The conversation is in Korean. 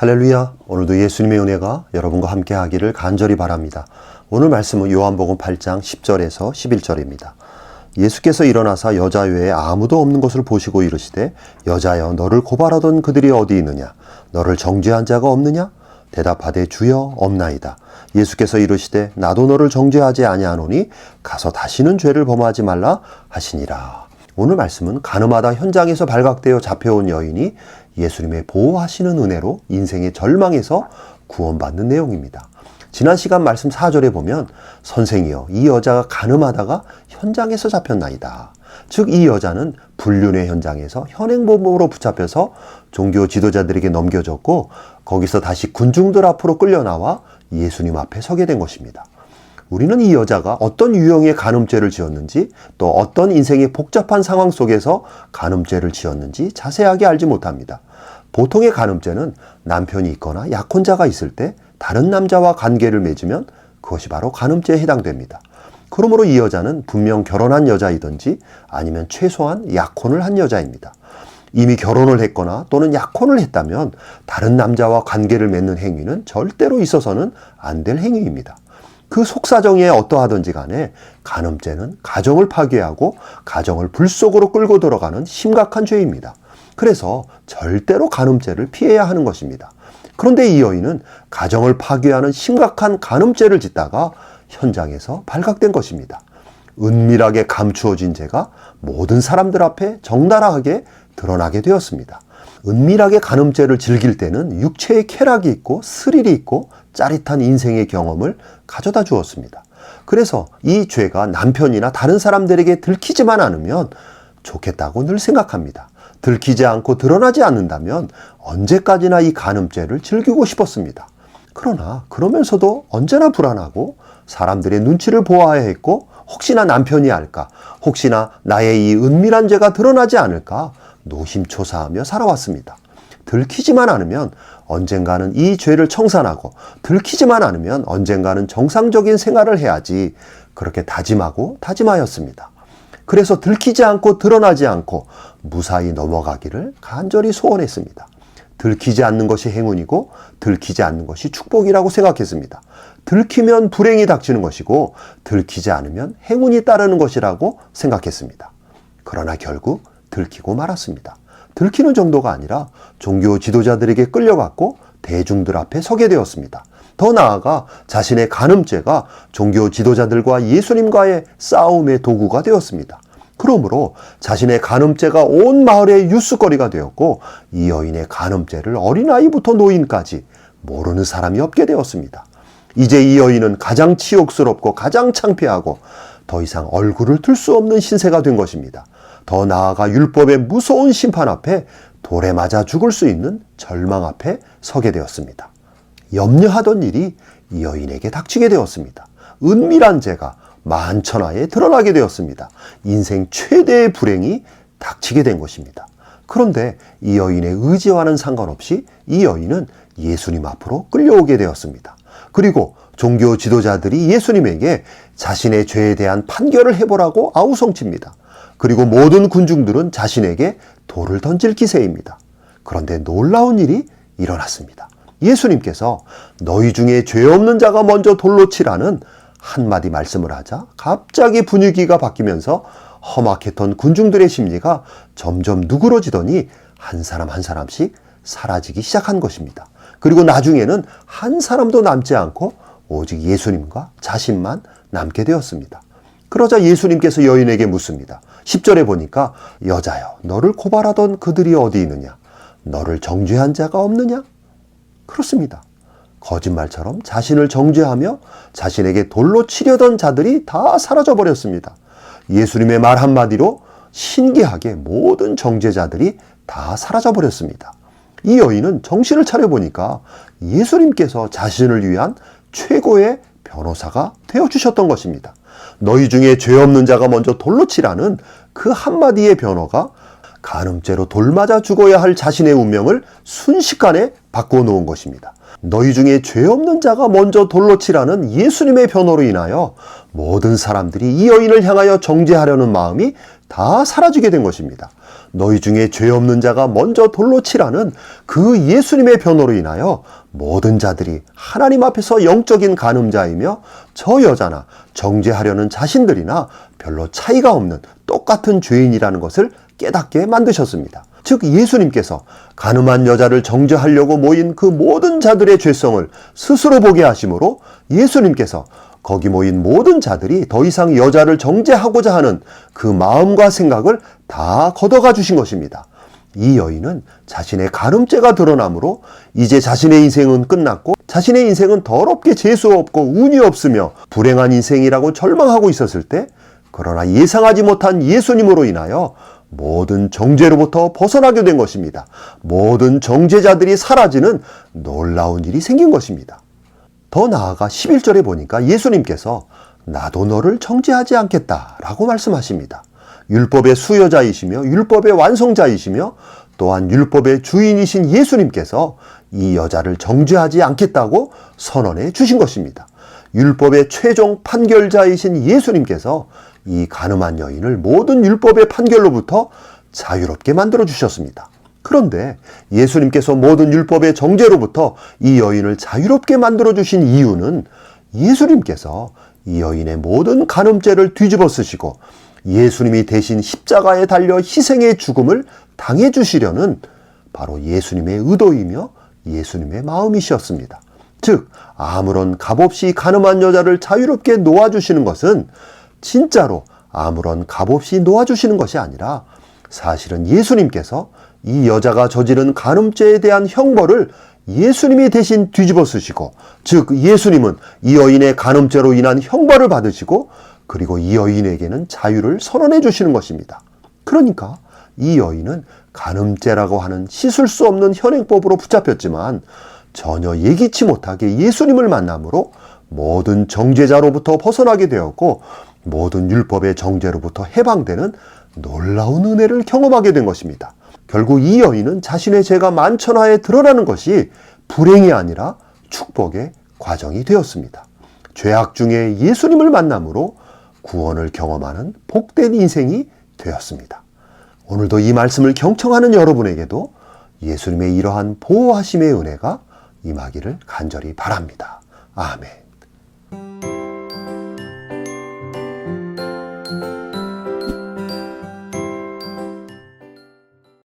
할렐루야. 오늘도 예수님의 은혜가 여러분과 함께 하기를 간절히 바랍니다. 오늘 말씀은 요한복음 8장 10절에서 11절입니다. 예수께서 일어나사 여자 외에 아무도 없는 것을 보시고 이르시되 여자여 너를 고발하던 그들이 어디 있느냐? 너를 정죄한 자가 없느냐? 대답하되 주여 없나이다. 예수께서 이르시되 나도 너를 정죄하지 아니하노니 가서 다시는 죄를 범하지 말라 하시니라. 오늘 말씀은 가늠하다 현장에서 발각되어 잡혀온 여인이 예수님의 보호하시는 은혜로 인생의 절망에서 구원받는 내용입니다. 지난 시간 말씀 4절에 보면 선생이여 이 여자가 가늠하다가 현장에서 잡혔나이다. 즉 이 여자는 불륜의 현장에서 현행범으로 붙잡혀서 종교 지도자들에게 넘겨졌고 거기서 다시 군중들 앞으로 끌려나와 예수님 앞에 서게 된 것입니다. 우리는 이 여자가 어떤 유형의 간음죄를 지었는지 또 어떤 인생의 복잡한 상황 속에서 간음죄를 지었는지 자세하게 알지 못합니다. 보통의 간음죄는 남편이 있거나 약혼자가 있을 때 다른 남자와 관계를 맺으면 그것이 바로 간음죄에 해당됩니다. 그러므로 이 여자는 분명 결혼한 여자이든지 아니면 최소한 약혼을 한 여자입니다. 이미 결혼을 했거나 또는 약혼을 했다면 다른 남자와 관계를 맺는 행위는 절대로 있어서는 안 될 행위입니다. 그 속사정에 어떠하든지 간에 간음죄는 가정을 파괴하고 가정을 불 속으로 끌고 들어가는 심각한 죄입니다. 그래서 절대로 간음죄를 피해야 하는 것입니다. 그런데 이 여인은 가정을 파괴하는 심각한 간음죄를 짓다가 현장에서 발각된 것입니다. 은밀하게 감추어진 죄가 모든 사람들 앞에 적나라하게 드러나게 되었습니다. 은밀하게 간음죄를 즐길 때는 육체의 쾌락이 있고 스릴이 있고 짜릿한 인생의 경험을 가져다 주었습니다. 그래서 이 죄가 남편이나 다른 사람들에게 들키지만 않으면 좋겠다고 늘 생각합니다. 들키지 않고 드러나지 않는다면 언제까지나 이 간음죄를 즐기고 싶었습니다. 그러나 그러면서도 언제나 불안하고 사람들의 눈치를 보아야 했고 혹시나 남편이 알까, 혹시나 나의 이 은밀한 죄가 드러나지 않을까 노심초사하며 살아왔습니다. 들키지만 않으면 언젠가는 이 죄를 청산하고 들키지만 않으면 언젠가는 정상적인 생활을 해야지 그렇게 다짐하고 다짐하였습니다. 그래서 들키지 않고 드러나지 않고 무사히 넘어가기를 간절히 소원했습니다. 들키지 않는 것이 행운이고 들키지 않는 것이 축복이라고 생각했습니다. 들키면 불행이 닥치는 것이고 들키지 않으면 행운이 따르는 것이라고 생각했습니다. 그러나 결국 들키고 말았습니다. 들키는 정도가 아니라 종교 지도자들에게 끌려갔고 대중들 앞에 서게 되었습니다. 더 나아가 자신의 간음죄가 종교 지도자들과 예수님과의 싸움의 도구가 되었습니다. 그러므로 자신의 간음죄가 온 마을의 뉴스거리가 되었고 이 여인의 간음죄를 어린아이부터 노인까지 모르는 사람이 없게 되었습니다. 이제 이 여인은 가장 치욕스럽고 가장 창피하고 더 이상 얼굴을 들 수 없는 신세가 된 것입니다. 더 나아가 율법의 무서운 심판 앞에 돌에 맞아 죽을 수 있는 절망 앞에 서게 되었습니다. 염려하던 일이 이 여인에게 닥치게 되었습니다. 은밀한 죄가 만천하에 드러나게 되었습니다. 인생 최대의 불행이 닥치게 된 것입니다. 그런데 이 여인의 의지와는 상관없이 이 여인은 예수님 앞으로 끌려오게 되었습니다. 그리고 종교 지도자들이 예수님에게 자신의 죄에 대한 판결을 해보라고 아우성칩니다. 그리고 모든 군중들은 자신에게 돌을 던질 기세입니다. 그런데 놀라운 일이 일어났습니다. 예수님께서 너희 중에 죄 없는 자가 먼저 돌로 치라는 한마디 말씀을 하자 갑자기 분위기가 바뀌면서 험악했던 군중들의 심리가 점점 누그러지더니 한 사람 한 사람씩 사라지기 시작한 것입니다. 그리고 나중에는 한 사람도 남지 않고 오직 예수님과 자신만 남게 되었습니다. 그러자 예수님께서 여인에게 묻습니다. 10절에 보니까 여자여 너를 고발하던 그들이 어디 있느냐? 너를 정죄한 자가 없느냐? 그렇습니다. 거짓말처럼 자신을 정죄하며 자신에게 돌로 치려던 자들이 다 사라져버렸습니다. 예수님의 말 한마디로 신기하게 모든 정죄자들이 다 사라져버렸습니다. 이 여인은 정신을 차려보니까 예수님께서 자신을 위한 최고의 변호사가 되어주셨던 것입니다. 너희 중에 죄 없는 자가 먼저 돌로 치라는 그 한마디의 변호가 간음죄로 돌 맞아 죽어야 할 자신의 운명을 순식간에 바꿔놓은 것입니다. 너희 중에 죄 없는 자가 먼저 돌로 치라는 예수님의 변호로 인하여 모든 사람들이 이 여인을 향하여 정죄하려는 마음이 다 사라지게 된 것입니다. 너희 중에 죄 없는 자가 먼저 돌로 치라는 그 예수님의 변호로 인하여 모든 자들이 하나님 앞에서 영적인 간음자이며 저 여자나 정죄하려는 자신들이나 별로 차이가 없는 똑같은 죄인이라는 것을 깨닫게 만드셨습니다. 즉 예수님께서 간음한 여자를 정죄하려고 모인 그 모든 자들의 죄성을 스스로 보게 하심으로 예수님께서 거기 모인 모든 자들이 더 이상 여자를 정죄하고자 하는 그 마음과 생각을 다 걷어가 주신 것입니다. 이 여인은 자신의 간음죄가 드러나므로 이제 자신의 인생은 끝났고 자신의 인생은 더럽게 재수 없고 운이 없으며 불행한 인생이라고 절망하고 있었을 때, 그러나 예상하지 못한 예수님으로 인하여 모든 정죄로부터 벗어나게 된 것입니다. 모든 정죄자들이 사라지는 놀라운 일이 생긴 것입니다. 더 나아가 11절에 보니까 예수님께서 나도 너를 정죄하지 않겠다라고 말씀하십니다. 율법의 수여자이시며 율법의 완성자이시며 또한 율법의 주인이신 예수님께서 이 여자를 정죄하지 않겠다고 선언해 주신 것입니다. 율법의 최종 판결자이신 예수님께서 이 간음한 여인을 모든 율법의 판결로부터 자유롭게 만들어 주셨습니다. 그런데 예수님께서 모든 율법의 정죄로부터 이 여인을 자유롭게 만들어 주신 이유는 예수님께서 이 여인의 모든 간음죄를 뒤집어 쓰시고 예수님이 대신 십자가에 달려 희생의 죽음을 당해 주시려는 바로 예수님의 의도이며 예수님의 마음이셨습니다. 즉 아무런 값없이 간음한 여자를 자유롭게 놓아주시는 것은 진짜로 아무런 값없이 놓아주시는 것이 아니라 사실은 예수님께서 이 여자가 저지른 간음죄에 대한 형벌을 예수님이 대신 뒤집어 쓰시고, 즉 예수님은 이 여인의 간음죄로 인한 형벌을 받으시고 그리고 이 여인에게는 자유를 선언해 주시는 것입니다. 그러니까 이 여인은 간음죄라고 하는 씻을 수 없는 현행법으로 붙잡혔지만 전혀 예기치 못하게 예수님을 만남으로 모든 정죄자로부터 벗어나게 되었고 모든 율법의 정죄로부터 해방되는 놀라운 은혜를 경험하게 된 것입니다. 결국 이 여인은 자신의 죄가 만천하에 드러나는 것이 불행이 아니라 축복의 과정이 되었습니다. 죄악 중에 예수님을 만남으로 구원을 경험하는 복된 인생이 되었습니다. 오늘도 이 말씀을 경청하는 여러분에게도 예수님의 이러한 보호하심의 은혜가 임하기를 간절히 바랍니다. 아멘.